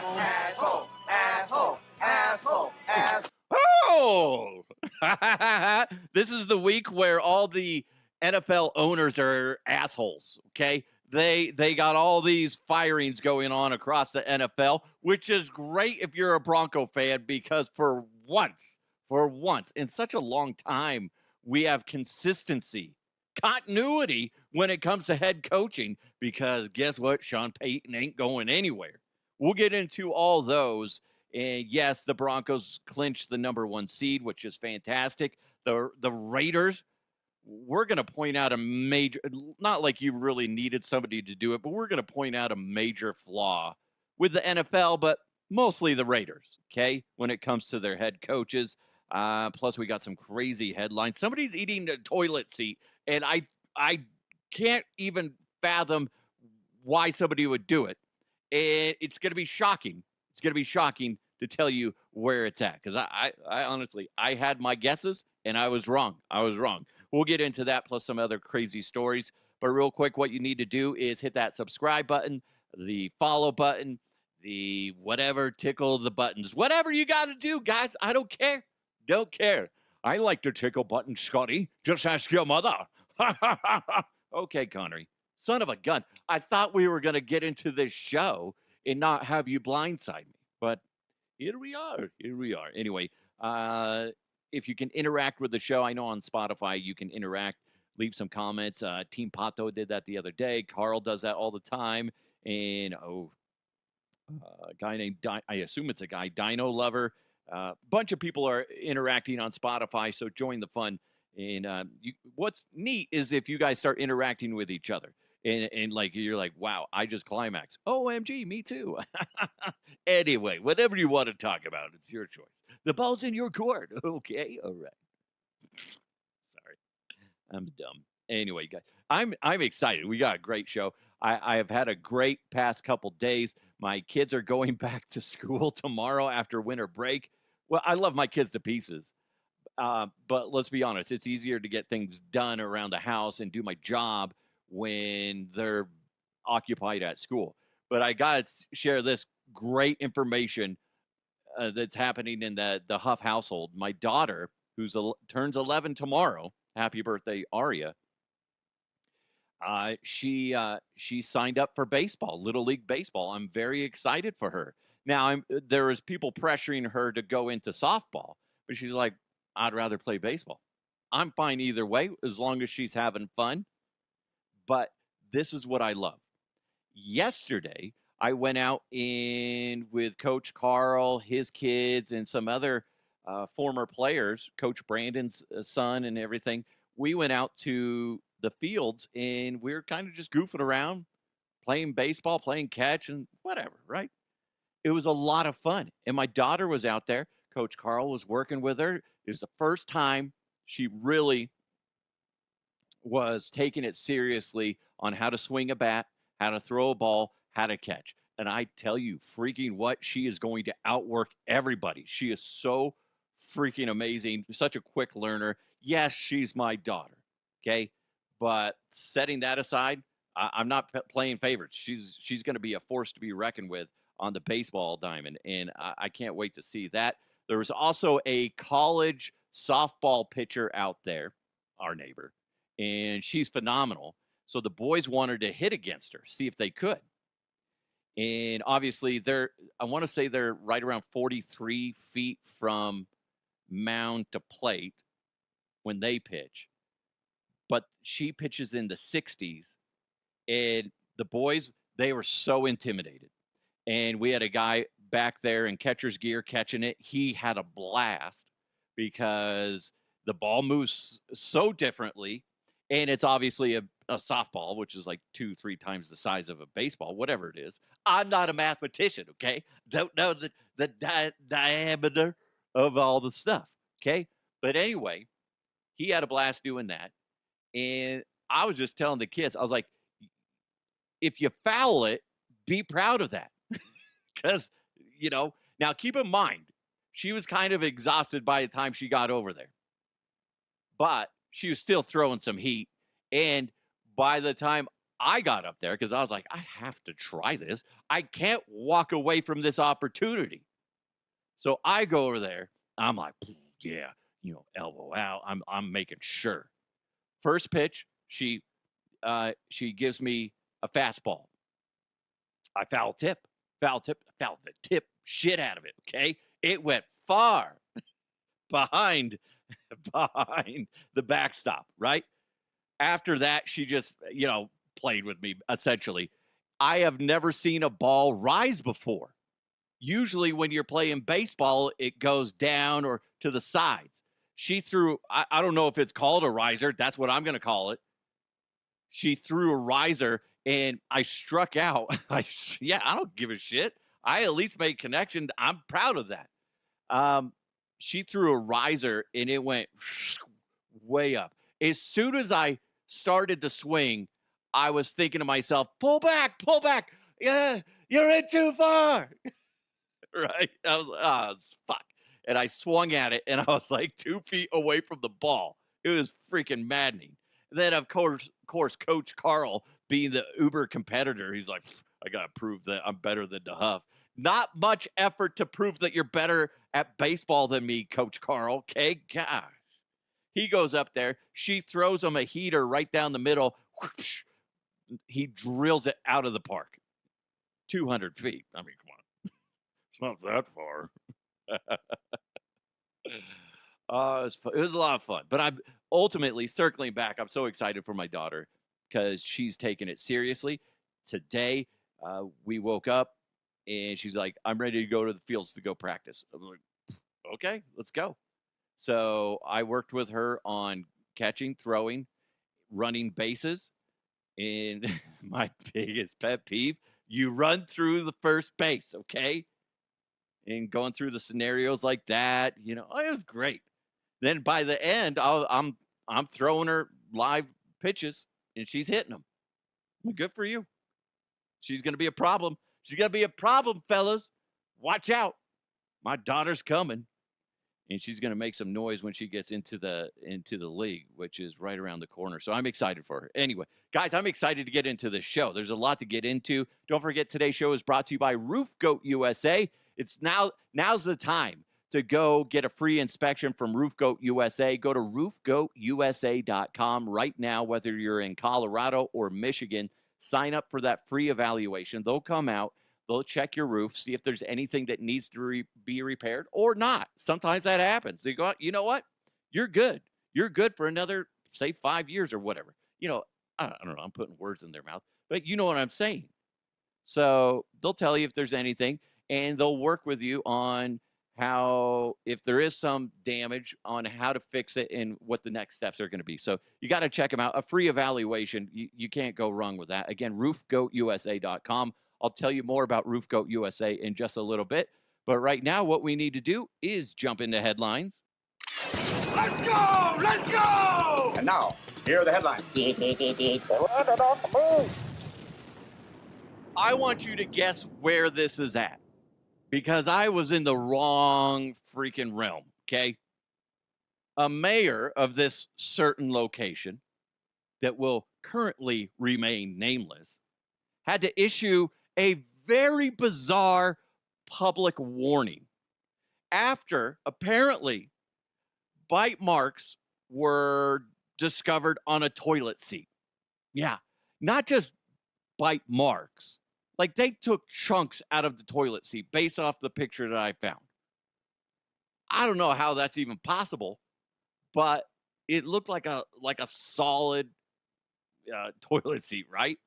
Asshole, asshole, asshole, asshole. Oh! This is the week where all the NFL owners are assholes, okay? They got all these firings going on across the NFL, which is great if you're a Bronco fan because for once, in such a long time, we have consistency, continuity when it comes to head coaching because guess what? Sean Payton ain't going anywhere. We'll get into all those. And yes, the Broncos clinched the number 1 seed, which is fantastic. The Raiders, we're going to point out a major, not like you really needed somebody to do it, but we're going to point out a major flaw with the NFL, but mostly the Raiders, okay, when it comes to their head coaches. Plus, we got some crazy headlines. Somebody's eating a toilet seat, and I can't even fathom why somebody would do it. And it's going to be shocking. It's going to be shocking to tell you where it's at because I honestly, I had my guesses and I was wrong. We'll get into that plus some other crazy stories. But real quick, what you need to do is hit that subscribe button, the follow button, the whatever, tickle the buttons. Whatever you got to do, guys. I don't care. Don't care. I like to tickle buttons, Scotty. Just ask your mother. Okay, Connery. Son of a gun. I thought we were going to get into this show and not have you blindside me. But here we are. Anyway, if you can interact with the show, I know on Spotify you can interact, leave some comments. Team Pato did that the other day. Carl does that all the time. And, a guy named, I assume it's a guy, Dino Lover. Bunch of people are interacting on Spotify, so join the fun. And what's neat is if you guys start interacting with each other. And like, you're like, wow, I just climaxed. OMG, me too. Anyway, whatever you want to talk about, it's your choice. The ball's in your court. Okay, all right. Sorry, I'm dumb. Anyway, guys, I'm excited. We got a great show. I have had a great past couple days. My kids are going back to school tomorrow after winter break. Well, I love my kids to pieces. But let's be honest, it's easier to get things done around the house and do my job when they're occupied at school. But I got to share this great information that's happening in the DeHuff household. My daughter, who's turns 11 tomorrow, happy birthday, Aria, she signed up for baseball, Little League Baseball. I'm very excited for her. Now, there was people pressuring her to go into softball, but she's like, I'd rather play baseball. I'm fine either way as long as she's having fun. But this is what I love. Yesterday, I went out with Coach Carl, his kids, and some other former players, Coach Brandon's son and everything. We went out to the fields, and we were kind of just goofing around, playing baseball, playing catch, and whatever, right? It was a lot of fun. And my daughter was out there. Coach Carl was working with her. It was the first time she really was taking it seriously on how to swing a bat, how to throw a ball, how to catch. And I tell you, freaking what, she is going to outwork everybody. She is so freaking amazing, such a quick learner. Yes, she's my daughter, okay? But setting that aside, I'm not playing favorites. She's going to be a force to be reckoned with on the baseball diamond, and I can't wait to see that. There was also a college softball pitcher out there, our neighbor, and she's phenomenal. So the boys wanted to hit against her, see if they could. And obviously, I want to say they're right around 43 feet from mound to plate when they pitch. But she pitches in the 60s. And the boys, they were so intimidated. And we had a guy back there in catcher's gear catching it. He had a blast because the ball moves so differently. And it's obviously a softball, which is like 2-3 times the size of a baseball, whatever it is. I'm not a mathematician, okay? Don't know the diameter of all the stuff, okay? But anyway, he had a blast doing that. And I was just telling the kids, I was like, if you foul it, be proud of that. Because, now keep in mind, she was kind of exhausted by the time she got over there. But she was still throwing some heat. And by the time I got up there because I was like, I have to try this. I can't walk away from this opportunity. So I go over there. I'm like, yeah, elbow out. I'm making sure. First pitch, she gives me a fastball. I foul the tip shit out of it. Okay, it went far behind the backstop. Right after that, she just played with me essentially. I have never seen a ball rise before. Usually when you're playing baseball, it goes down or to the sides. She threw, I don't know if it's called a riser. That's what I'm going to call it. She threw a riser and I struck out. I don't give a shit. I at least made connection. I'm proud of that. She threw a riser and it went way up. As soon as I started to swing, I was thinking to myself, pull back. Yeah, you're in too far. Right? I was like, fuck. And I swung at it, and I was like 2 feet away from the ball. It was freaking maddening. And then, of course, Coach Carl, being the uber competitor, he's like, I got to prove that I'm better than DeHuff. Not much effort to prove that you're better at baseball than me, Coach Carl. Okay? Gosh. He goes up there. She throws him a heater right down the middle. Whoosh. He drills it out of the park. 200 feet. I mean, come on. It's not that far. It was a lot of fun. But I'm ultimately circling back. I'm so excited for my daughter because she's taking it seriously. Today, we woke up and she's like, I'm ready to go to the fields to go practice. I'm like, okay, let's go. So I worked with her on catching, throwing, running bases. And my biggest pet peeve, you run through the first base, okay? And going through the scenarios like that, it was great. Then by the end, I'm throwing her live pitches, and she's hitting them. Good for you. She's going to be a problem. She's going to be a problem, fellas. Watch out. My daughter's coming, and she's going to make some noise when she gets into the league, which is right around the corner. So I'm excited for her. Anyway, guys, I'm excited to get into this show. There's a lot to get into. Don't forget, today's show is brought to you by Roof Goat USA. It's now's the time to go get a free inspection from Roof Goat USA. Go to roofgoatusa.com right now, whether you're in Colorado or Michigan. Sign up for that free evaluation. They'll come out. They'll check your roof, see if there's anything that needs to be repaired or not. Sometimes that happens. They go, you know what? You're good. You're good for another, say, 5 years or whatever. I don't know. I'm putting words in their mouth, but you know what I'm saying. So they'll tell you if there's anything, and they'll work with you on how, if there is some damage, on how to fix it and what the next steps are going to be. So you got to check them out. A free evaluation. You can't go wrong with that. Again, roofgoatusa.com. I'll tell you more about Roof Goat USA in just a little bit. But right now, what we need to do is jump into headlines. Let's go! Let's go! And now, here are the headlines. I want you to guess where this is at, because I was in the wrong freaking realm, okay? A mayor of this certain location that will currently remain nameless had to issue a very bizarre public warning after apparently bite marks were discovered on a toilet seat. Yeah, not just bite marks. Like, they took chunks out of the toilet seat based off the picture that I found. I don't know how that's even possible, but it looked like a solid toilet seat, right?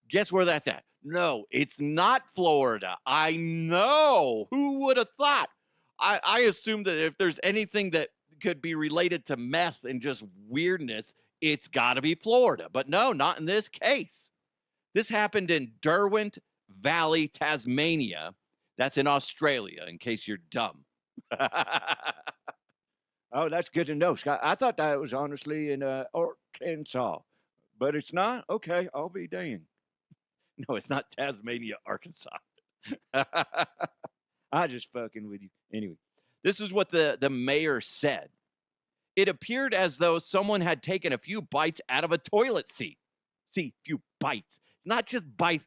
Guess where that's at? No, it's not Florida. I know. Who would have thought? I assumed that if there's anything that could be related to meth and just weirdness, it's got to be Florida. But no, not in this case. This happened in Derwent Valley, Tasmania. That's in Australia, in case you're dumb. Oh, that's good to know, Scott. I thought that was honestly in Arkansas, but it's not? Okay, I'll be dang. No, it's not Tasmania, Arkansas. I just fucking with you. Anyway, this is what the mayor said. It appeared as though someone had taken a few bites out of a toilet seat. see few bites. Not just bite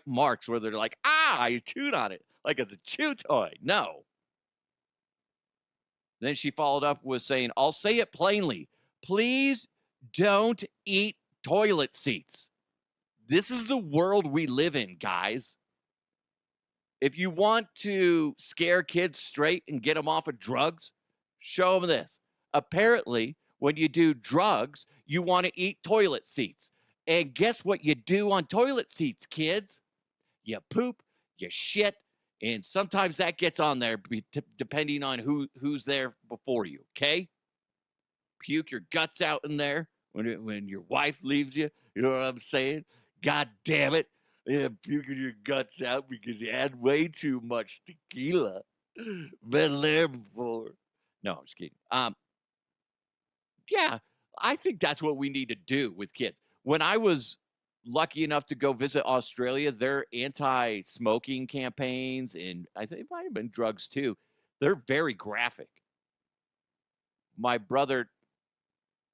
marks where they're like, I chewed on it like it's a chew toy. No. Then she followed up with saying, I'll say it plainly. Please don't eat toilet seats. This is the world we live in, guys. If you want to scare kids straight and get them off of drugs, show them this. Apparently, when you do drugs, you want to eat toilet seats. And guess what you do on toilet seats, kids? You poop, you shit, and sometimes that gets on there depending on who's there before you, okay? Puke your guts out in there when your wife leaves you. You know what I'm saying? God damn it. Yeah, puking your guts out because you had way too much tequila. Been there before. No, I'm just kidding. Yeah, I think that's what we need to do with kids. When I was lucky enough to go visit Australia, their anti-smoking campaigns, and I think it might have been drugs too, they're very graphic. My brother,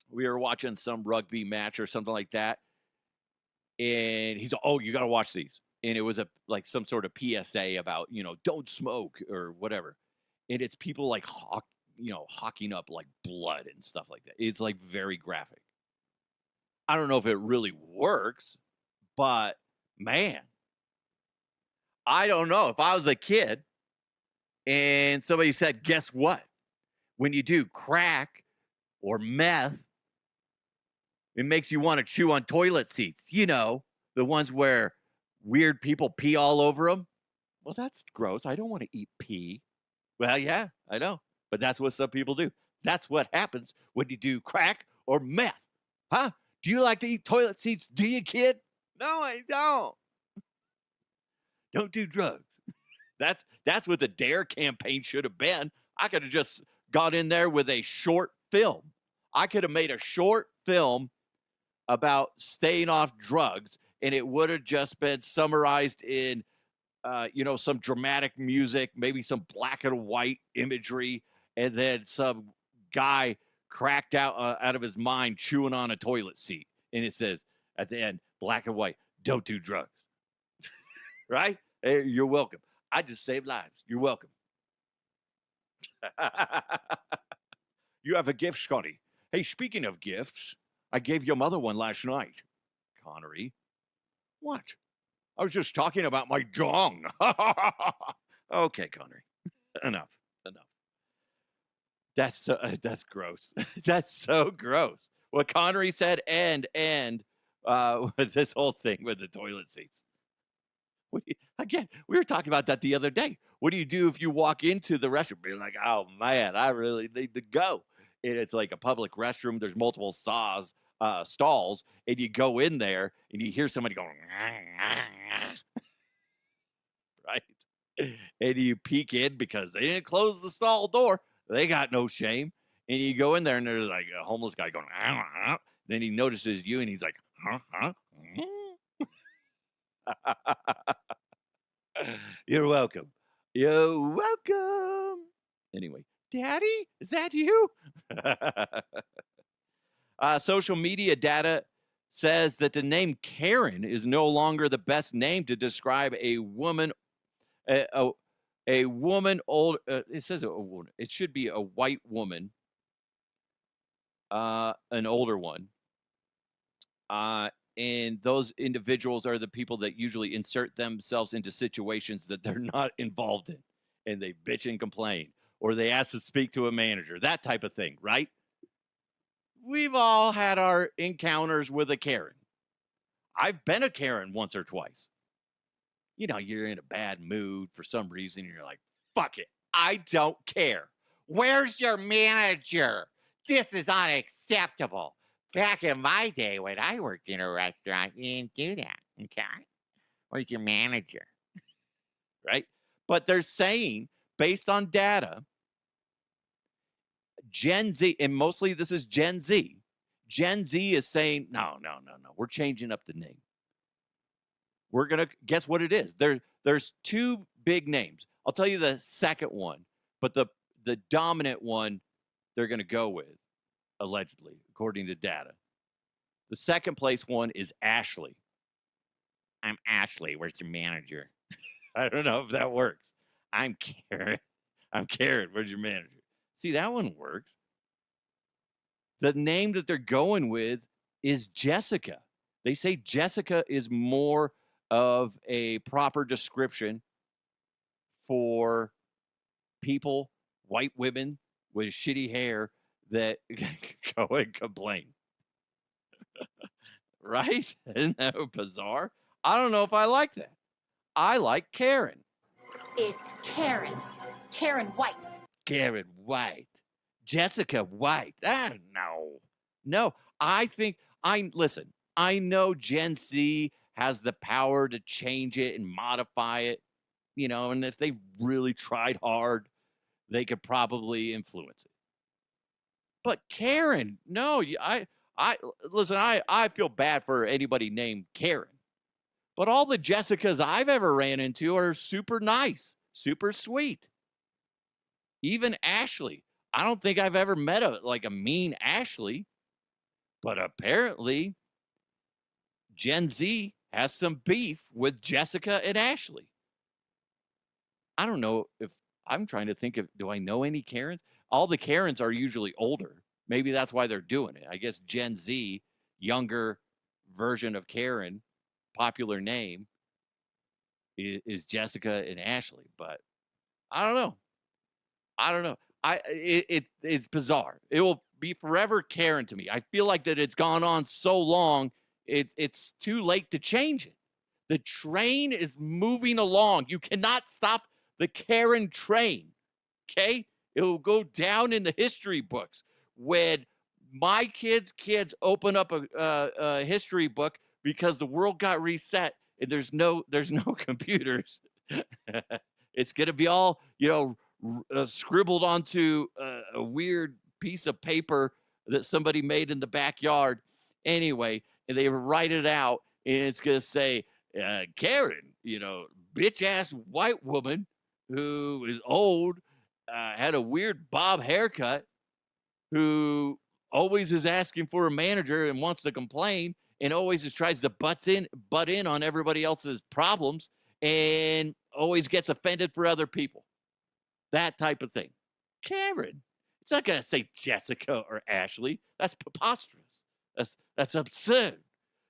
we were watching some rugby match or something like that, and he's like, oh, you got to watch these. And it was like some sort of PSA about, don't smoke or whatever. And it's people like, hawking up like blood and stuff like that. It's like very graphic. I don't know if it really works, but man, I don't know. If I was a kid and somebody said, guess what? When you do crack or meth, it makes you want to chew on toilet seats. The ones where weird people pee all over them. Well, that's gross. I don't want to eat pee. Well, yeah, I know. But that's what some people do. That's what happens when you do crack or meth. Huh? Do you like to eat toilet seats? Do you, kid? No, I don't. Don't do drugs. That's what the DARE campaign should have been. I could have just got in there with a short film. I could have made a short film about staying off drugs, and it would have just been summarized in, some dramatic music, maybe some black and white imagery, and then some guy cracked out of his mind chewing on a toilet seat. And it says at the end, black and white, don't do drugs. Right? Hey, you're welcome. I just saved lives. You're welcome. You have a gift, Scotty. Hey, speaking of gifts, I gave your mother one last night. Connery. What? I was just talking about my dong. Okay, Connery. Enough. That's gross. That's so gross. What Connery said and with this whole thing with the toilet seats. Again, we were talking about that the other day. What do you do if you walk into the restroom? Be like, oh man, I really need to go. And it's like a public restroom. There's multiple stalls, and you go in there and you hear somebody going, right? And you peek in because they didn't close the stall door. They got no shame. And you go in there and there's like a homeless guy going, then he notices you and he's like, huh? You're welcome. You're welcome. Anyway, Daddy, is that you? Social media data says that the name Karen is no longer the best name to describe a woman. A woman old. It says a woman. It should be a white woman. An older one. And those individuals are the people that usually insert themselves into situations that they're not involved in. And they bitch and complain. Or they ask to speak to a manager. That type of thing, right? We've all had our encounters with a Karen. I've been a Karen once or twice. You're in a bad mood for some reason. And you're like, fuck it. I don't care. Where's your manager? This is unacceptable. Back in my day when I worked in a restaurant, you didn't do that, okay? Where's your manager? Right? But they're saying, based on data, Gen Z, and mostly this is Gen Z. Gen Z is saying, no. We're changing up the name. We're going to, guess what it is? There's two big names. I'll tell you the second one, but the dominant one they're going to go with, allegedly, according to data. The second place one is Ashley. I'm Ashley. Where's your manager? I don't know if that works. I'm Karen. I'm Karen. Where's your manager? See, that one works. The name that they're going with is Jessica. They say Jessica is more of a proper description for people, white women with shitty hair that go and complain. Right? Isn't that bizarre? I don't know if I like that. I like Karen. It's Karen. Karen White. Karen White. Jessica White. No. Listen, I know Gen Z has the power to change it and modify it, and if they really tried hard, they could probably influence it. But Karen, no, I feel bad for anybody named Karen. But all the Jessicas I've ever ran into are super nice, super sweet. Even Ashley. I don't think I've ever met a mean Ashley. But apparently, Gen Z has some beef with Jessica and Ashley. I don't know if I'm trying to think of, do I know any Karens? All the Karens are usually older. Maybe that's why they're doing it. I guess Gen Z, younger version of Karen, popular name, is Jessica and Ashley. But I don't know. It's bizarre. It will be forever Karen to me. I feel like that it's gone on so long, it's too late to change it. The train is moving along. You cannot stop the Karen train, okay? It will go down in the history books. When my kids' open up a history book because the world got reset and there's no computers, it's going to be all, scribbled onto a weird piece of paper that somebody made in the backyard. Anyway, and they write it out, and it's going to say, Karen, bitch-ass white woman who is old, had a weird bob haircut, who always is asking for a manager and wants to complain, and always just tries to butt in on everybody else's problems, and always gets offended for other people. That type of thing. Karen. It's not going to say Jessica or Ashley. That's preposterous. That's absurd.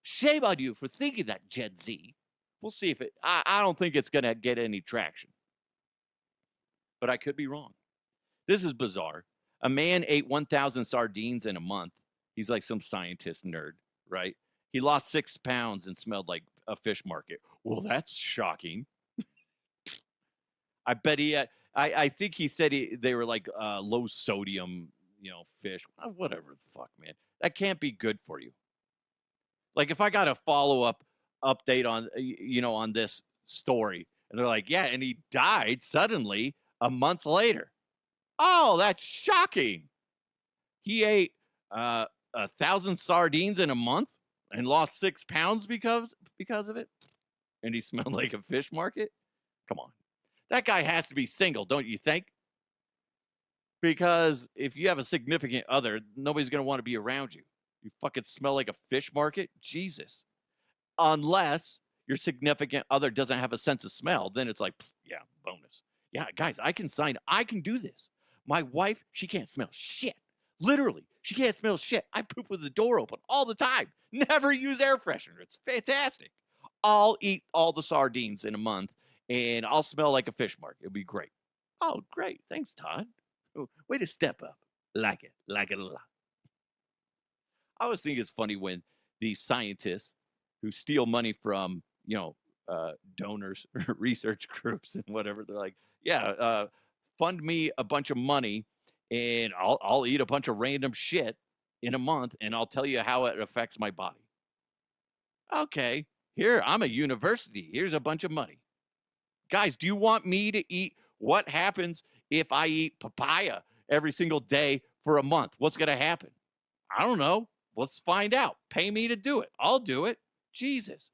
Shame on you for thinking that, Gen Z. We'll see if I don't think it's going to get any traction. But I could be wrong. This is bizarre. A man ate 1,000 sardines in a month. He's like some scientist nerd, right? He lost 6 pounds and smelled like a fish market. Well, that's shocking. I bet he had... I think he said they were like low sodium, fish. Whatever the fuck, man. That can't be good for you. Like if I got a follow-up update on this story, and they're like, yeah, and he died suddenly a month later. Oh, that's shocking. He ate 1,000 sardines in a month and lost 6 pounds because of it, and he smelled like a fish market. Come on. That guy has to be single, don't you think? Because if you have a significant other, nobody's going to want to be around you. You fucking smell like a fish market? Jesus. Unless your significant other doesn't have a sense of smell, then it's like, yeah, bonus. Yeah, guys, I can do this. My wife, she can't smell shit. Literally, she can't smell shit. I poop with the door open all the time. Never use air freshener. It's fantastic. I'll eat all the sardines in a month, and I'll smell like a fish market. It'll be great. Oh, great. Thanks, Todd. Way to step up. Like it a lot. I always think it's funny when these scientists who steal money from, donors, research groups and whatever, they're like, yeah, fund me a bunch of money and I'll eat a bunch of random shit in a month and I'll tell you how it affects my body. Okay, here, I'm a university. Here's a bunch of money. Guys, do you want me to eat what happens if I eat papaya every single day for a month? What's going to happen? I don't know. Let's find out. Pay me to do it. I'll do it. Jesus.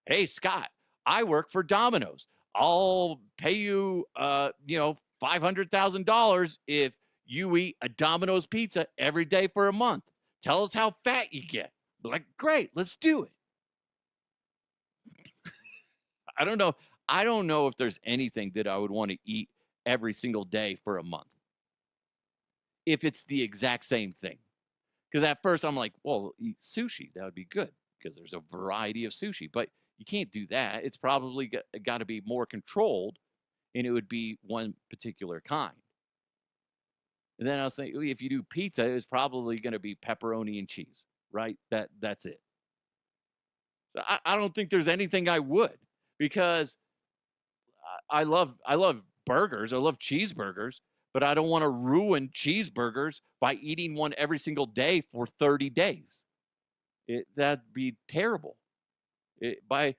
Hey, Scott, I work for Domino's. I'll pay you, $500,000 if you eat a Domino's pizza every day for a month. Tell us how fat you get. Like, great, let's do it. I don't know. I don't know if there's anything that I would want to eat every single day for a month. If it's the exact same thing. Because at first I'm like, well, eat sushi. That would be good because there's a variety of sushi. But you can't do that. It's probably got to be more controlled, and it would be one particular kind. And then I was saying, if you do pizza, it's probably going to be pepperoni and cheese, right? That's it. So I don't think there's anything I would, because I love burgers. I love cheeseburgers, but I don't want to ruin cheeseburgers by eating one every single day for 30 days. That'd be terrible. By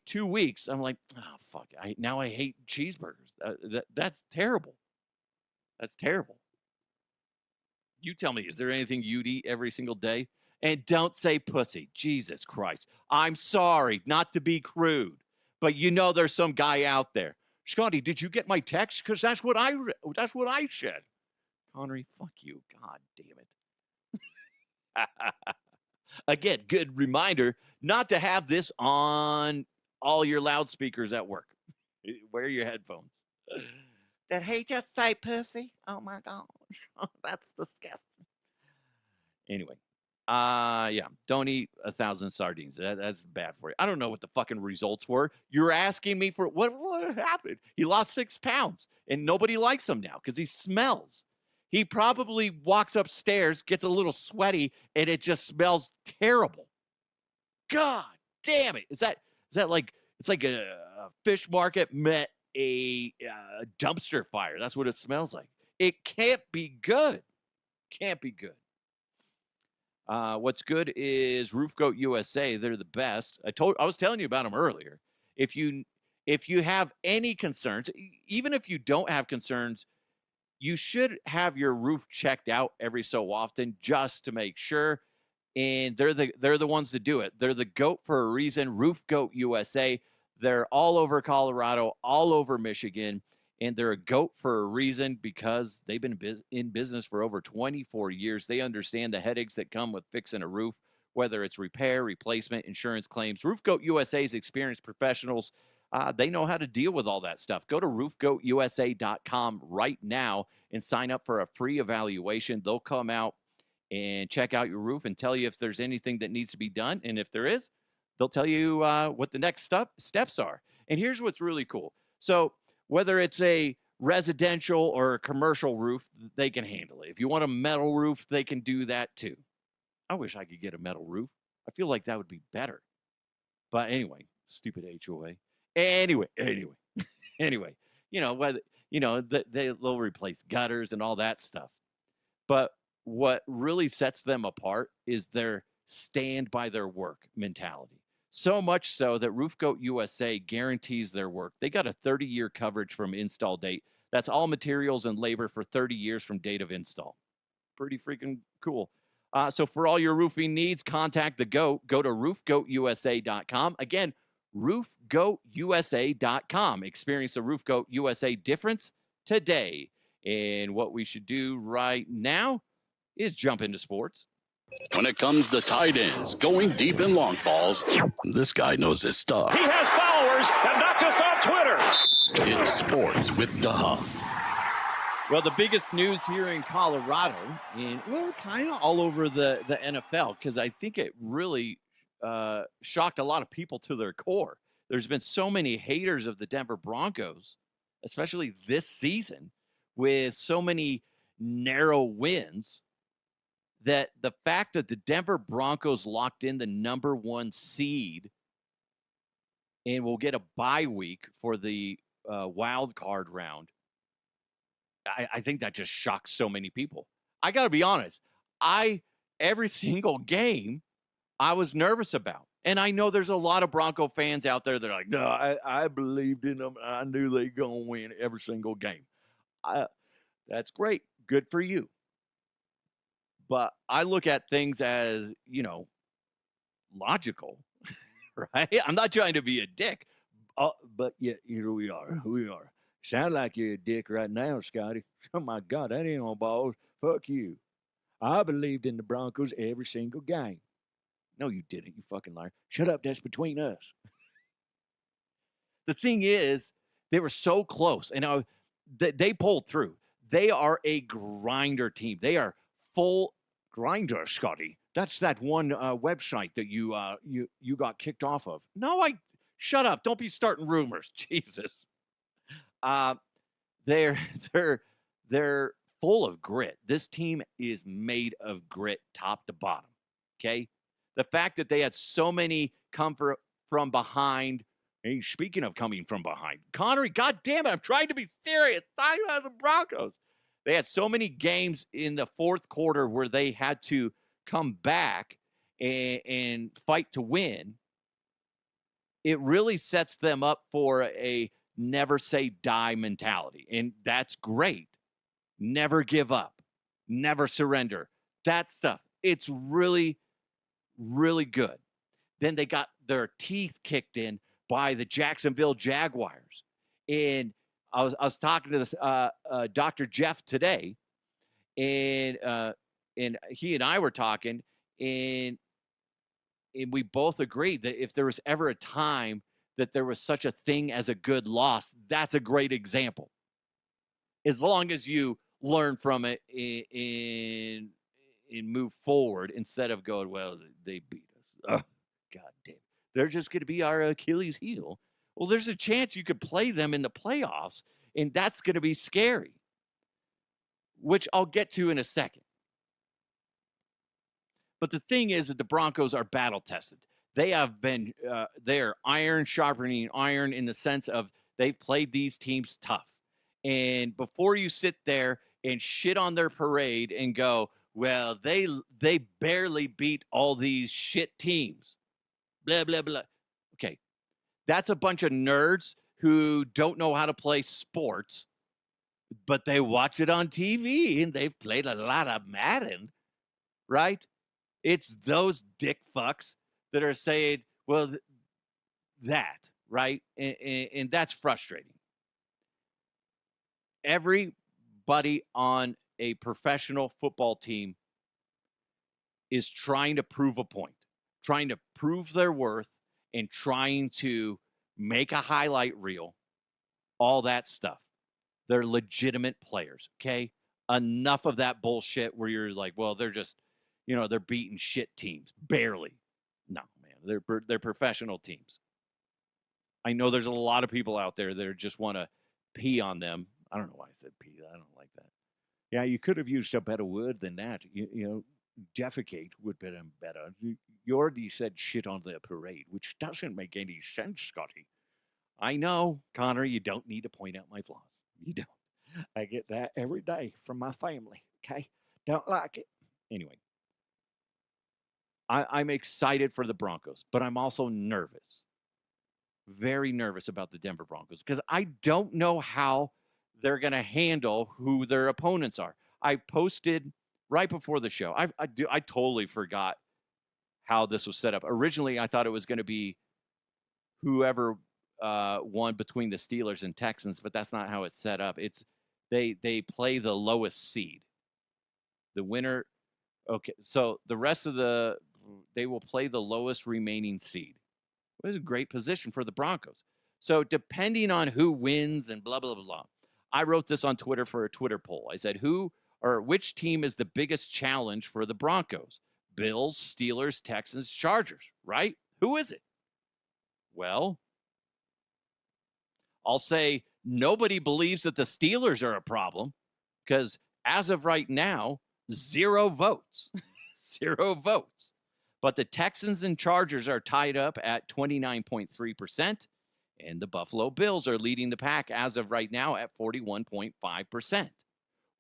2 weeks, I'm like, oh, fuck. Now I hate cheeseburgers. That's terrible. That's terrible. You tell me, is there anything you'd eat every single day? And don't say pussy. Jesus Christ. I'm sorry not to be crude, but you know there's some guy out there. Scotty, did you get my text? Because that's what I said. Connery, fuck you. God damn it. Again, good reminder not to have this on all your loudspeakers at work. Wear your headphones. Did he just say pussy? Oh my gosh. That's disgusting. Anyway. Yeah, don't eat 1,000 sardines. That's bad for you. I don't know what the fucking results were. You're asking me for what happened? He lost 6 pounds, and nobody likes him now because he smells. He probably walks upstairs, gets a little sweaty, and it just smells terrible. God damn it! Is that like, it's like a fish market met a dumpster fire? That's what it smells like. It can't be good. Can't be good. What's good is Roof Goat USA. They're the best. I was telling you about them earlier. If you have any concerns, even if you don't have concerns, you should have your roof checked out every so often just to make sure. And they're the ones to do it. They're the GOAT for a reason. Roof Goat USA. They're all over Colorado, all over Michigan. And they're a GOAT for a reason because they've been in business for over 24 years. They understand the headaches that come with fixing a roof, whether it's repair, replacement, insurance claims. Roof Goat USA's experienced professionals, they know how to deal with all that stuff. Go to roofgoatusa.com right now and sign up for a free evaluation. They'll come out and check out your roof and tell you if there's anything that needs to be done. And if there is, they'll tell you what the next steps are. And here's what's really cool. So whether it's a residential or a commercial roof, they can handle it. If you want a metal roof, they can do that too. I wish I could get a metal roof. I feel like that would be better. But anyway, stupid HOA. Anyway, they'll replace gutters and all that stuff. But what really sets them apart is their stand by their work mentality. So much so that Roof Goat USA guarantees their work. They got a 30-year coverage from install date. That's all materials and labor for 30 years from date of install. Pretty freaking cool. So for all your roofing needs, contact the GOAT. Go to roofgoatusa.com. Again, roofgoatusa.com. Experience the Roof Goat USA difference today. And what we should do right now is jump into sports. When it comes to tight ends, going deep in long balls, this guy knows his stuff. He has followers, and not just on Twitter. It's sports with DeHuff. Well, the biggest news here in Colorado, and kind of all over the NFL, because I think it really shocked a lot of people to their core. There's been so many haters of the Denver Broncos, especially this season, with so many narrow wins, that the fact that the Denver Broncos locked in the number 1 seed and will get a bye week for the wild card round, I think that just shocked so many people. I got to be honest. Every single game I was nervous about. And I know there's a lot of Bronco fans out there that are like, no, I believed in them. I knew they going to win every single game. That's great. Good for you. But I look at things as, logical, right? I'm not trying to be a dick. But yet, here we are. Sound like you're a dick right now, Scotty. Oh, my God, that ain't no balls. Fuck you. I believed in the Broncos every single game. No, you didn't, you fucking liar. Shut up, that's between us. The thing is, they were so close, and they pulled through. They are a grinder team. They are full Grinder, Scotty. That's that one website that you got kicked off of. No, shut up. Don't be starting rumors. Jesus. They're they're full of grit. This team is made of grit top to bottom. Okay? The fact that they had so many come from behind. Hey, speaking of coming from behind, Connery, God damn it, I'm trying to be serious. Talking about the Broncos. They had so many games in the fourth quarter where they had to come back and fight to win. It really sets them up for a never say die mentality. And that's great. Never give up. Never surrender. That stuff. It's really, really good. Then they got their teeth kicked in by the Jacksonville Jaguars. And I was talking to this Dr. Jeff today, and he and I were talking, and we both agreed that if there was ever a time that there was such a thing as a good loss, that's a great example. As long as you learn from it and move forward instead of going, well, they beat us. Oh, God damn. They're just going to be our Achilles heel. Well, there's a chance you could play them in the playoffs, and that's going to be scary, which I'll get to in a second. But the thing is that the Broncos are battle tested. They have been, they're iron sharpening iron in the sense of they've played these teams tough. And before you sit there and shit on their parade and go, well, they barely beat all these shit teams. Blah, blah, blah. Okay. That's a bunch of nerds who don't know how to play sports, but they watch it on TV and they've played a lot of Madden, right? It's those dick fucks that are saying, well, that, right? And that's frustrating. Everybody on a professional football team is trying to prove a point, trying to prove their worth, and trying to make a highlight reel, all that stuff. They're legitimate players, okay? Enough of that bullshit where you're like, well, they're just, they're beating shit teams. Barely. No, man, they're professional teams. I know there's a lot of people out there that just want to pee on them. I don't know why I said pee. I don't like that. Yeah, you could have used a better word than that. Defecate would have been better. You already said shit on their parade, which doesn't make any sense, Scotty. I know, Connor, you don't need to point out my flaws. You don't. I get that every day from my family, okay? Don't like it. Anyway, I'm excited for the Broncos, but I'm also nervous. Very nervous about the Denver Broncos because I don't know how they're going to handle who their opponents are. I posted right before the show. I totally forgot how this was set up. Originally, I thought it was going to be whoever won between the Steelers and Texans, but that's not how it's set up. It's they play the lowest seed. The winner. Okay, so the rest of they will play the lowest remaining seed. It was a great position for the Broncos. So depending on who wins and blah, blah, blah, blah. I wrote this on Twitter for a Twitter poll. I said, which team is the biggest challenge for the Broncos? Bills, Steelers, Texans, Chargers, right? Who is it? Well, I'll say nobody believes that the Steelers are a problem because as of right now, 0 votes. 0 votes. But the Texans and Chargers are tied up at 29.3%, and the Buffalo Bills are leading the pack as of right now at 41.5%.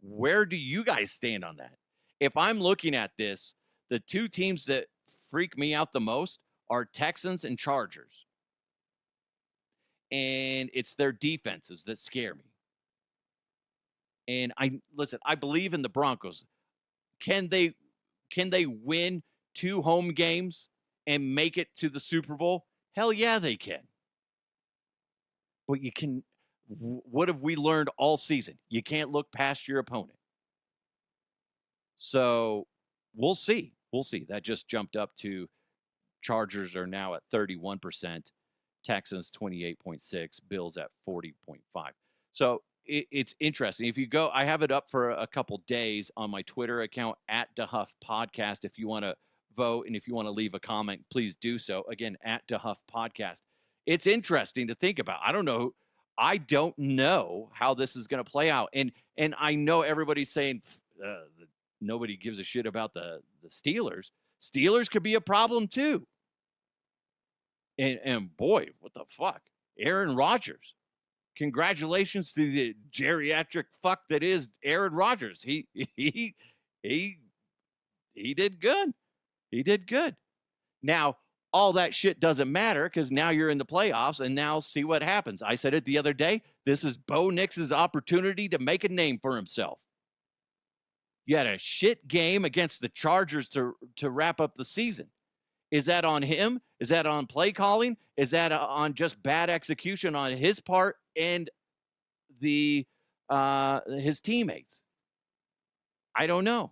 Where do you guys stand on that? If I'm looking at this, the two teams that freak me out the most are Texans and Chargers. And it's their defenses that scare me. And I believe in the Broncos. Can they win 2 home games and make it to the Super Bowl? Hell yeah, they can. But what have we learned all season? You can't look past your opponent. So we'll see. We'll see. That just jumped up to Chargers are now at 31%. Texans 28.6. Bills at 40.5. So it's interesting. If you go, I have it up for a couple days on my Twitter account at DeHuff Podcast. If you want to vote and if you want to leave a comment, please do so. Again, at DeHuff Podcast. It's interesting to think about. I don't know how this is going to play out. And I know everybody's saying nobody gives a shit about the Steelers. Steelers could be a problem too. And boy, what the fuck? Aaron Rodgers. Congratulations to the geriatric fuck that is Aaron Rodgers. He did good. He did good. Now, all that shit doesn't matter because now you're in the playoffs and now see what happens. I said it the other day. This is Bo Nix's opportunity to make a name for himself. You had a shit game against the Chargers to wrap up the season. Is that on him? Is that on play calling? Is that on just bad execution on his part and his teammates? I don't know.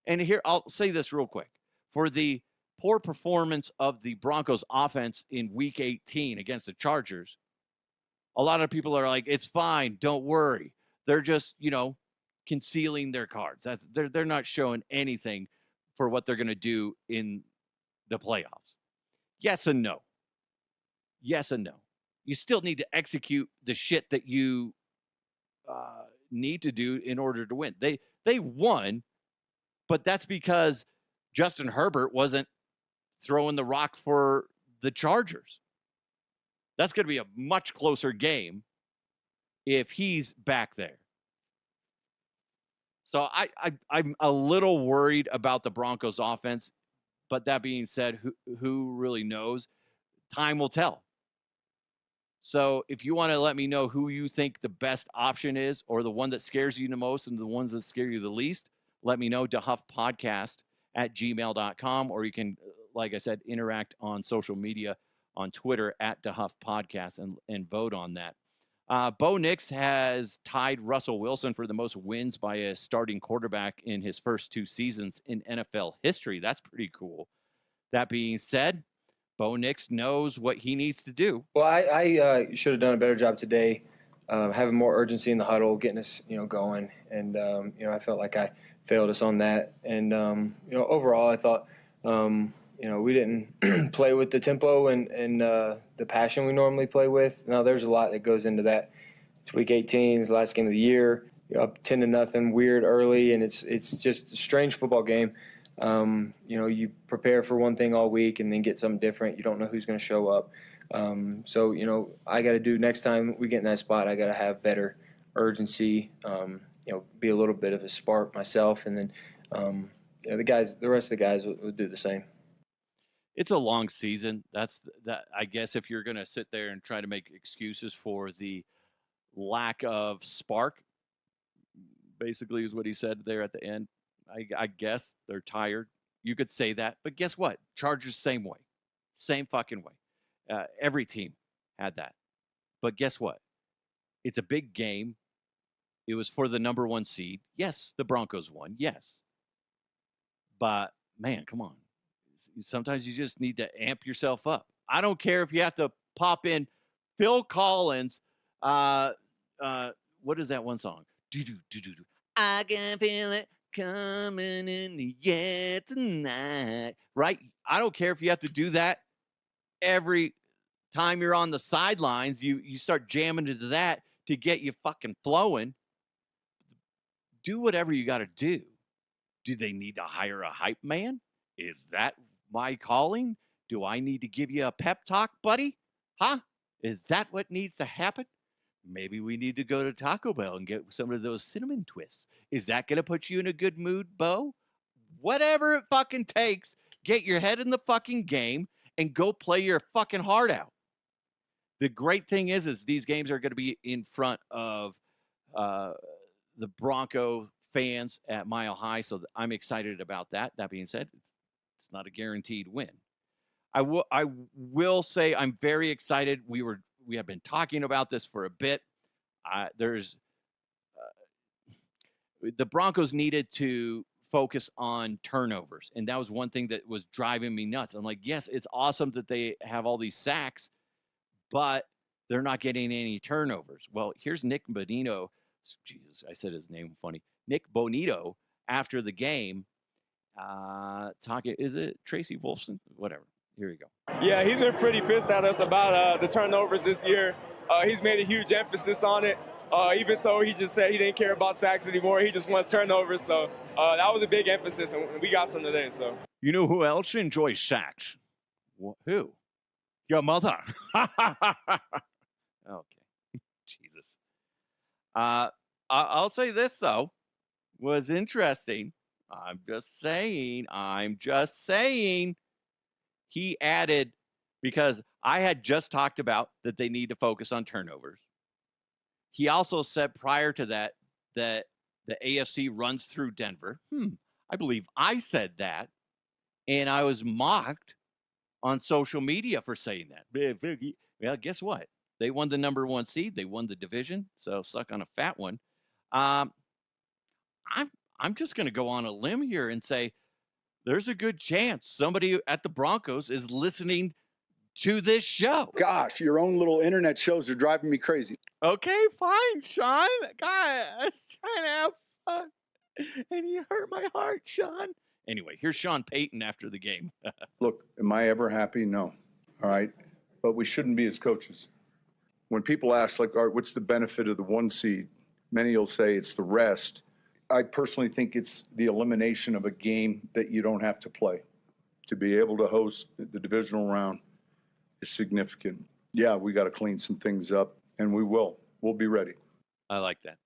And here, I'll say this real quick. For the poor performance of the Broncos offense in Week 18 against the Chargers, a lot of people are like, it's fine, don't worry. They're just, concealing their cards. They're not showing anything for what they're going to do in the playoffs. Yes and no. Yes and no. You still need to execute the shit that you need to do in order to win. They won, but that's because Justin Herbert wasn't throwing the rock for the Chargers. That's going to be a much closer game if he's back there. So I'm a little worried about the Broncos offense. But that being said, who really knows? Time will tell. So if you want to let me know who you think the best option is or the one that scares you the most and the ones that scare you the least, let me know. DeHuffPodcast@gmail.com, or you can, like I said, interact on social media on Twitter at DeHuff Podcast and vote on that. Bo Nix has tied Russell Wilson for the most wins by a starting quarterback in his first 2 seasons in NFL history. That's pretty cool. That being said, Bo Nix knows what he needs to do. Well, I should have done a better job today, having more urgency in the huddle, getting us, going. And, I felt like I failed us on that. And, overall, I thought, we didn't play with the tempo and the passion we normally play with. Now, there's a lot that goes into that. It's Week 18, it's the last game of the year. You're up 10-0, weird early, and it's just a strange football game. You prepare for one thing all week and then get something different. You don't know who's going to show up. So, I got to do next time we get in that spot, I got to have better urgency, be a little bit of a spark myself. And then, the rest of the guys will do the same. It's a long season. That's that. I guess if you're going to sit there and try to make excuses for the lack of spark, basically is what he said there at the end. I guess they're tired. You could say that, but guess what? Chargers same way, same fucking way. Every team had that, but guess what? It's a big game. It was for the number 1 seed. Yes, the Broncos won. Yes, but man, come on. Sometimes you just need to amp yourself up. I don't care if you have to pop in Phil Collins. What is that one song? I can feel it coming in the air tonight. Right? I don't care if you have to do that every time you're on the sidelines. You start jamming into that to get you fucking flowing. Do whatever you got to do. Do they need to hire a hype man? Is that my calling? Do I need to give you a pep talk, buddy? Huh? Is that what needs to happen? Maybe we need to go to Taco Bell and get some of those cinnamon twists. Is that going to put you in a good mood, Bo? Whatever it fucking takes, get your head in the fucking game and go play your fucking heart out. The great thing is these games are going to be in front of the Bronco fans at Mile High, so I'm excited about that. That being said, it's not a guaranteed win. I will say I'm very excited. We have been talking about this for a bit. The Broncos needed to focus on turnovers. And that was one thing that was driving me nuts. I'm like, yes, it's awesome that they have all these sacks, but they're not getting any turnovers. Well, here's Nick Bonito. Jesus, I said his name funny. Nick Bonito after the game. Talking, is it Tracy Wolfson? Whatever. Here you go. Yeah, he's been pretty pissed at us about the turnovers this year. He's made a huge emphasis on it. Even so, he just said he didn't care about sacks anymore. He just wants turnovers. So that was a big emphasis, and we got some today. So You know who else enjoys sacks? Who? Your mother. Okay. Jesus. I'll say this, though, was interesting. I'm just saying. He added, because I had just talked about that they need to focus on turnovers. He also said prior to that the AFC runs through Denver. I believe I said that, and I was mocked on social media for saying that. Well, guess what? They won the number 1 seed. They won the division, so suck on a fat one. I'm just going to go on a limb here and say there's a good chance somebody at the Broncos is listening to this show. Gosh, your own little internet shows are driving me crazy. Okay, fine, Sean. God, I was trying to have fun, and you hurt my heart, Sean. Anyway, here's Sean Payton after the game. Look, am I ever happy? No. All right. But we shouldn't be as coaches. When people ask, like, all right, what's the benefit of the 1 seed? Many will say it's the rest. I personally think it's the elimination of a game that you don't have to play. To be able to host the divisional round is significant. Yeah, we got to clean some things up, and we will. We'll be ready. I like that.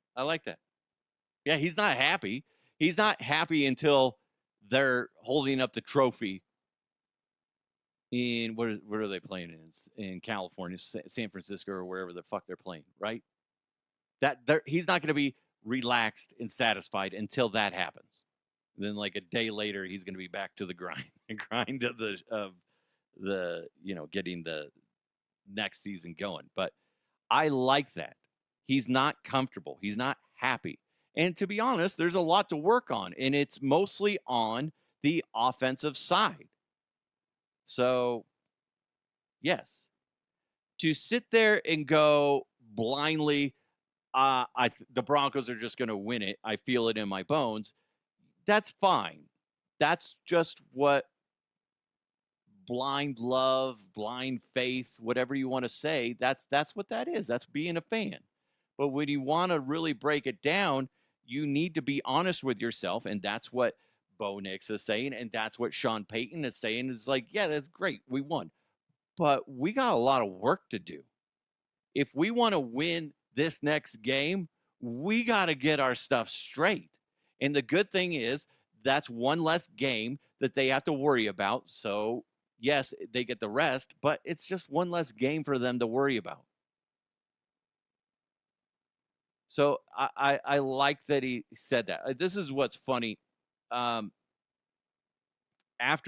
Yeah, he's not happy. He's not happy until they're holding up the trophy in, where are they playing in California, San Francisco, or wherever the fuck they're playing, right? He's not going to be relaxed and satisfied until that happens. And then, like a day later, he's going to be back to the grind of the getting the next season going. But I like that. He's not comfortable. He's not happy. And to be honest, there's a lot to work on, and it's mostly on the offensive side. So, yes, to sit there and go blindly, the Broncos are just going to win it. I feel it in my bones. That's fine. That's just what blind love, blind faith, whatever you want to say, that's what that is. That's being a fan. But when you want to really break it down, you need to be honest with yourself, and that's what Bo Nix is saying, and that's what Sean Payton is saying. It's like, yeah, that's great. We won. But we got a lot of work to do. If we want to win this next game, we got to get our stuff straight. And the good thing is that's one less game that they have to worry about. So, yes, they get the rest, but it's just one less game for them to worry about. So I like that he said that. This is what's funny. After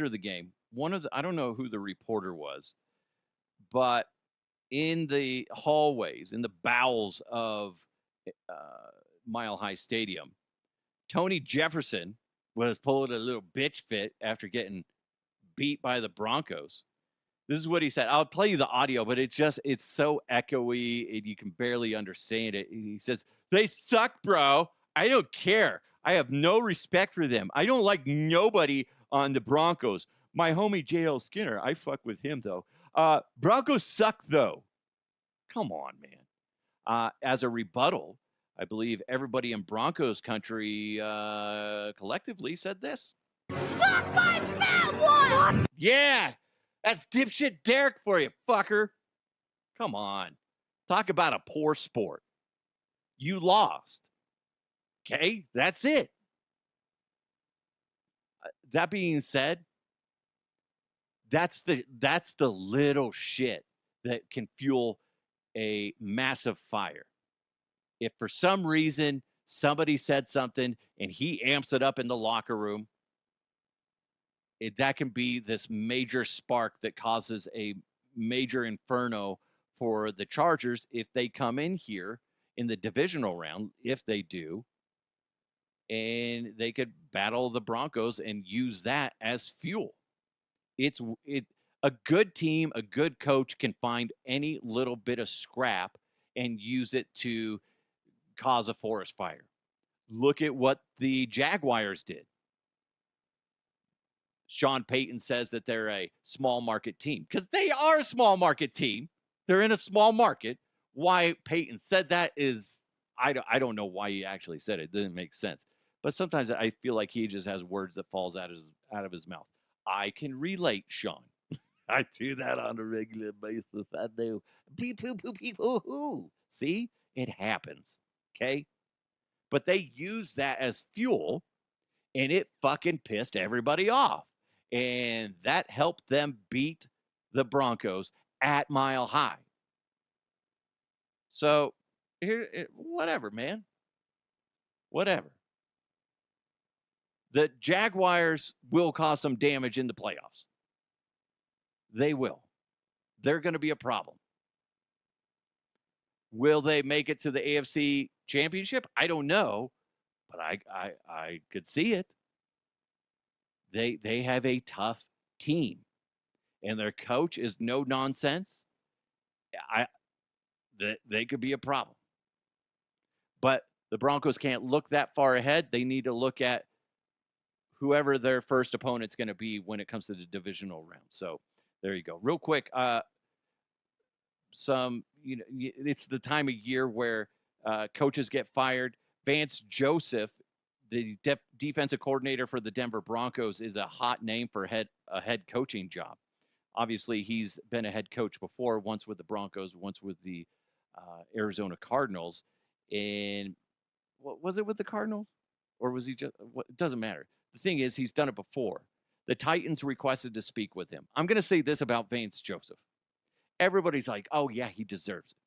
the game, I don't know who the reporter was, but in the hallways, in the bowels of Mile High Stadium, Tony Jefferson was pulling a little bitch fit after getting beat by the Broncos. This is what he said. I'll play you the audio, but it's so echoey and you can barely understand it. He says, "They suck, bro. I don't care. I have no respect for them. I don't like nobody on the Broncos. My homie J.L. Skinner, I fuck with him, though. Broncos suck, though." Come on, man. As a rebuttal, I believe everybody in Broncos country collectively said this. Suck my fat one! Yeah, that's dipshit Derek for you, fucker. Come on. Talk about a poor sport. You lost. Okay, that's it. That being said, that's the little shit that can fuel a massive fire. If for some reason somebody said something and he amps it up in the locker room, that can be this major spark that causes a major inferno for the Chargers if they come in here in the divisional round, if they do, and they could battle the Broncos and use that as fuel. A good team, a good coach can find any little bit of scrap and use it to cause a forest fire. Look at what the Jaguars did. Sean Payton says that they're a small market team because they are a small market team. They're in a small market. Why Payton said that is, I don't know why he actually said it. It doesn't make sense. But sometimes I feel like he just has words that falls out of his mouth. I can relate, Sean. I do that on a regular basis. I do. Beep. See? It happens. Okay? But they use that as fuel, and it fucking pissed everybody off. And that helped them beat the Broncos at Mile High. So, whatever, man. Whatever. The Jaguars will cause some damage in the playoffs. They will. They're going to be a problem. Will they make it to the AFC Championship? I don't know, but I could see it. They have a tough team, and their coach is no nonsense. They could be a problem. But the Broncos can't look that far ahead. They need to look at whoever their first opponent's going to be when it comes to the divisional round. So there you go. Real quick, it's the time of year where coaches get fired. Vance Joseph, the defensive coordinator for the Denver Broncos, is a hot name for a head coaching job. Obviously, he's been a head coach before, once with the Broncos, once with the Arizona Cardinals. And was it with the Cardinals? Or was he just – it doesn't matter. The thing is, he's done it before. The Titans requested to speak with him. I'm going to say this about Vance Joseph. Everybody's like, oh, yeah, he deserves it.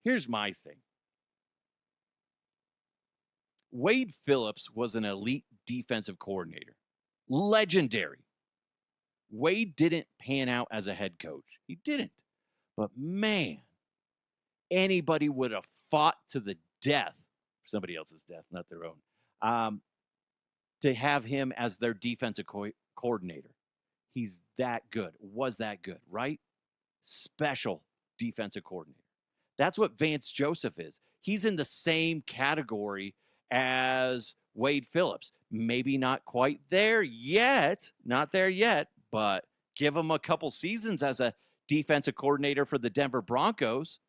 Here's my thing. Wade Phillips was an elite defensive coordinator. Legendary. Wade didn't pan out as a head coach. He didn't. But, man, anybody would have fought to the death, somebody else's death, not their own, to have him as their defensive coordinator. He's that good, was that good, right? Special defensive coordinator. That's what Vance Joseph is. He's in the same category as Wade Phillips. Maybe not quite there yet, but give him a couple seasons as a defensive coordinator for the Denver Broncos,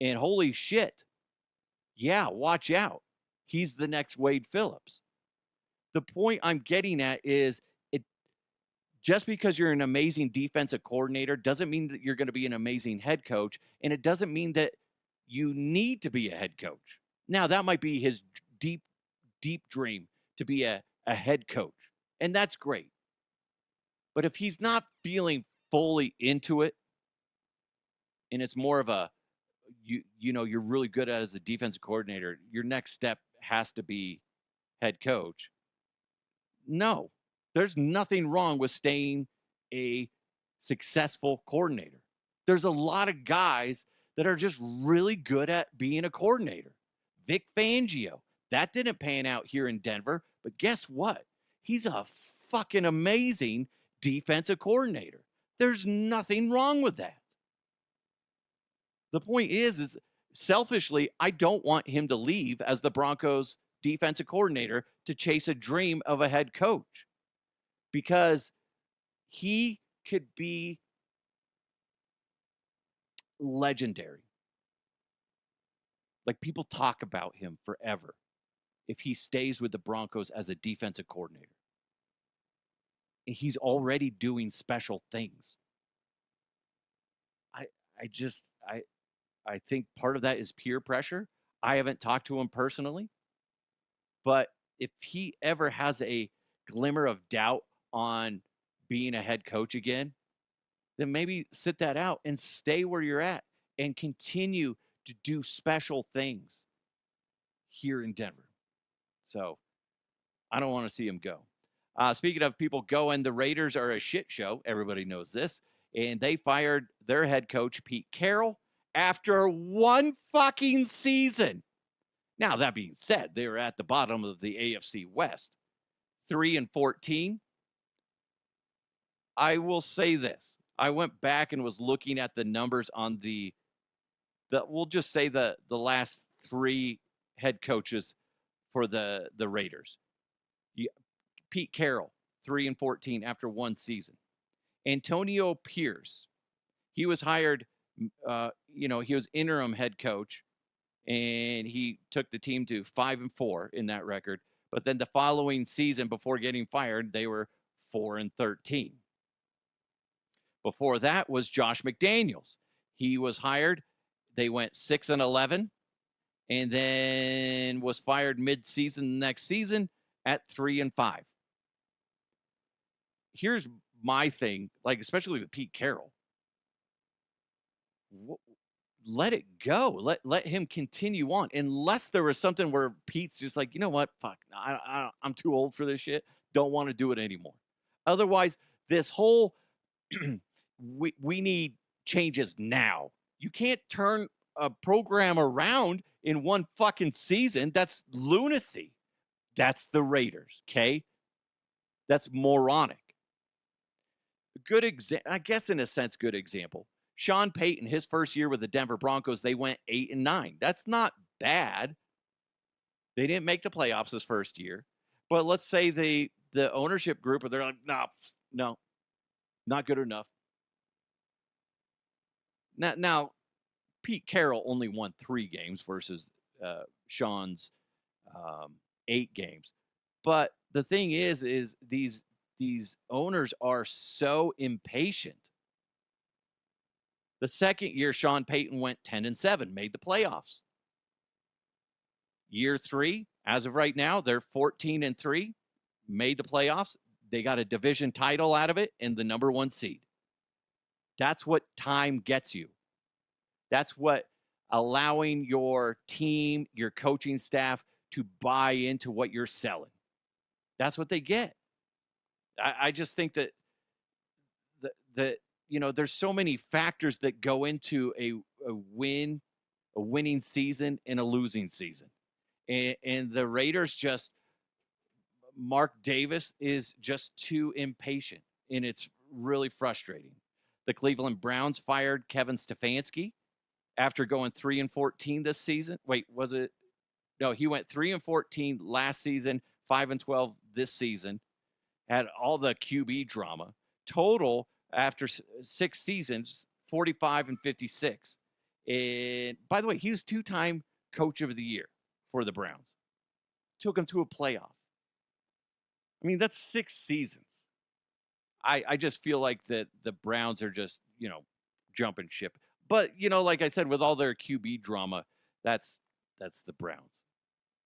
and holy shit, yeah, watch out. He's the next Wade Phillips. The point I'm getting at is just because you're an amazing defensive coordinator doesn't mean that you're going to be an amazing head coach, and it doesn't mean that you need to be a head coach. Now, that might be his deep, deep dream to be a head coach, and that's great. But if he's not feeling fully into it, and it's more of a, you're really good at it as a defensive coordinator, your next step has to be head coach. No, there's nothing wrong with staying a successful coordinator. There's a lot of guys that are just really good at being a coordinator. Vic Fangio, that didn't pan out here in Denver, but guess what? He's a fucking amazing defensive coordinator. There's nothing wrong with that. The point is selfishly, I don't want him to leave as the Broncos defensive coordinator to chase a dream of a head coach, because he could be legendary. Like, people talk about him forever if he stays with the Broncos as a defensive coordinator. And he's already doing special things. I think part of that is peer pressure. I haven't talked to him personally, but if he ever has a glimmer of doubt on being a head coach again, then maybe sit that out and stay where you're at and continue to do special things here in Denver. So I don't want to see him go. Speaking of people going, the Raiders are a shit show. Everybody knows this. And they fired their head coach, Pete Carroll, after one fucking season. Now, that being said, they were at the bottom of the AFC West, 3-14. I will say this. I went back and was looking at the numbers on we'll just say the last 3 head coaches for the Raiders. Pete Carroll, 3-14 after 1 season. Antonio Pierce, he was hired, he was interim head coach, and he took the team to 5-4 in that record. But then the following season, before getting fired, they were 4-13. Before that was Josh McDaniels. He was hired. They went 6-11, and then was fired mid-season next season at 3-5. Here's my thing, like especially with Pete Carroll. Let it go. Let him continue on, unless there was something where Pete's just like, you know what, fuck, I'm too old for this shit. Don't want to do it anymore. Otherwise, this whole we need changes now. You can't turn a program around in one fucking season. That's lunacy. That's the Raiders, okay? That's moronic. I guess in a sense, good example. Sean Payton, his first year with the Denver Broncos, they went 8-9. That's not bad. They didn't make the playoffs his first year. But let's say the ownership group, they're like, no, not good enough. Now, Pete Carroll only won 3 games versus Sean's 8 games. But the thing is these owners are so impatient. The second year, Sean Payton went 10-7, made the playoffs. Year 3, as of right now, they're 14-3, made the playoffs. They got a division title out of it and the number 1 seed. That's what time gets you. That's what allowing your team, your coaching staff to buy into what you're selling. That's what they get. I just think that there's so many factors that go into a winning season and a losing season. And the Raiders Mark Davis is just too impatient, and it's really frustrating. The Cleveland Browns fired Kevin Stefanski after going 3-14 this season. Wait, was it? No, he went 3-14 last season, 5-12 this season. Had all the QB drama. Total after 6 seasons, 45-56. And by the way, he was 2-time coach of the year for the Browns. Took him to a playoff. I mean, that's 6 seasons. I just feel like that the Browns are just, jumping ship. But, like I said, with all their QB drama, that's the Browns.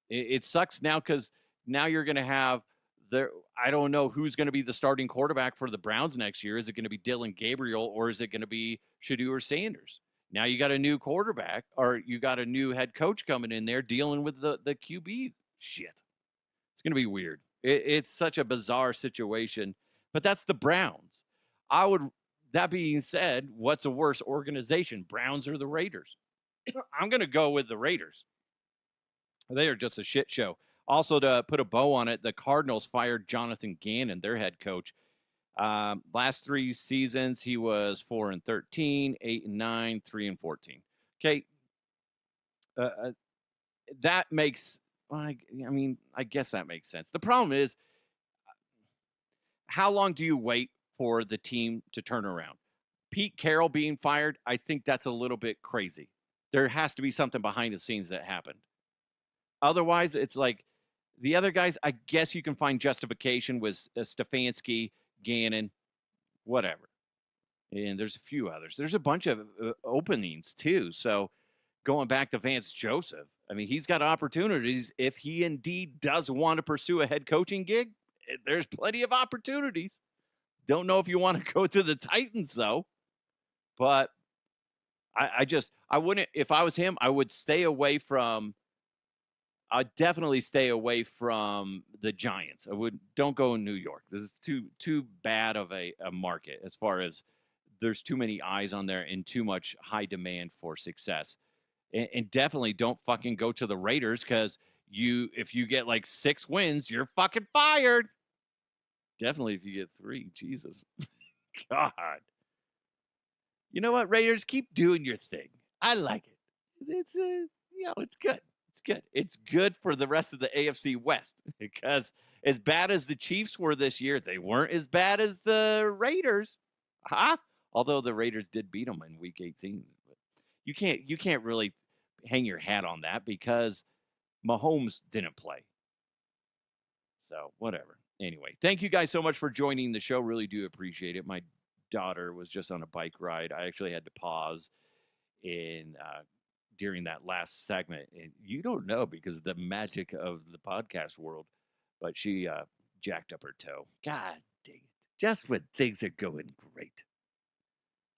It sucks now because now you're going to have I don't know who's going to be the starting quarterback for the Browns next year. Is it going to be Dylan Gabriel or is it going to be Shedeur Sanders? Now you got a new quarterback or you got a new head coach coming in there dealing with the QB shit. It's going to be weird. It's such a bizarre situation, but that's the Browns. That being said, what's a worse organization, Browns or the Raiders? I'm going to go with the Raiders. They are just a shit show. Also, to put a bow on it, the Cardinals fired Jonathan Gannon, their head coach. Last 3 seasons, he was 4-13, 8-9, 3-14. Okay, that makes. I guess that makes sense. The problem is, how long do you wait for the team to turn around? Pete Carroll being fired, I think that's a little bit crazy. There has to be something behind the scenes that happened. Otherwise, it's like. The other guys, I guess you can find justification with Stefanski, Gannon, whatever. And there's a few others. There's a bunch of openings, too. So going back to Vance Joseph, he's got opportunities. If he indeed does want to pursue a head coaching gig, there's plenty of opportunities. Don't know if you want to go to the Titans, though. But I wouldn't, if I was him, I would stay away from. I'd definitely stay away from the Giants. Don't go in New York. This is too bad of a market as far as there's too many eyes on there and too much high demand for success. And definitely don't fucking go to the Raiders because if you get like 6 wins, you're fucking fired. Definitely if you get 3. Jesus. God. You know what, Raiders? Keep doing your thing. I like it. It's it's good. It's good. It's good for the rest of the AFC West because as bad as the Chiefs were this year, they weren't as bad as the Raiders. Although the Raiders did beat them in Week 18. But you can't really hang your hat on that because Mahomes didn't play. So whatever. Anyway, thank you guys so much for joining the show. Really do appreciate it. My daughter was just on a bike ride. I actually had to pause during that last segment, and you don't know because of the magic of the podcast world, but she jacked up her toe. God dang it. Just when things are going great.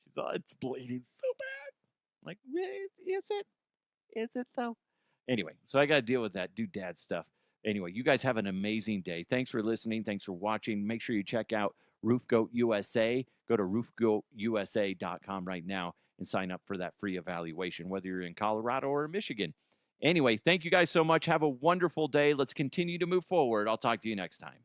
She's all, it's bleeding so bad. I'm like, really? Is it? Is it though? Anyway, so I got to deal with that, do dad stuff. Anyway, you guys have an amazing day. Thanks for listening. Thanks for watching. Make sure you check out Roof Goat USA. Go to roofgoatusa.com right now and sign up for that free evaluation, whether you're in Colorado or Michigan. Anyway, thank you guys so much. Have a wonderful day. Let's continue to move forward. I'll talk to you next time.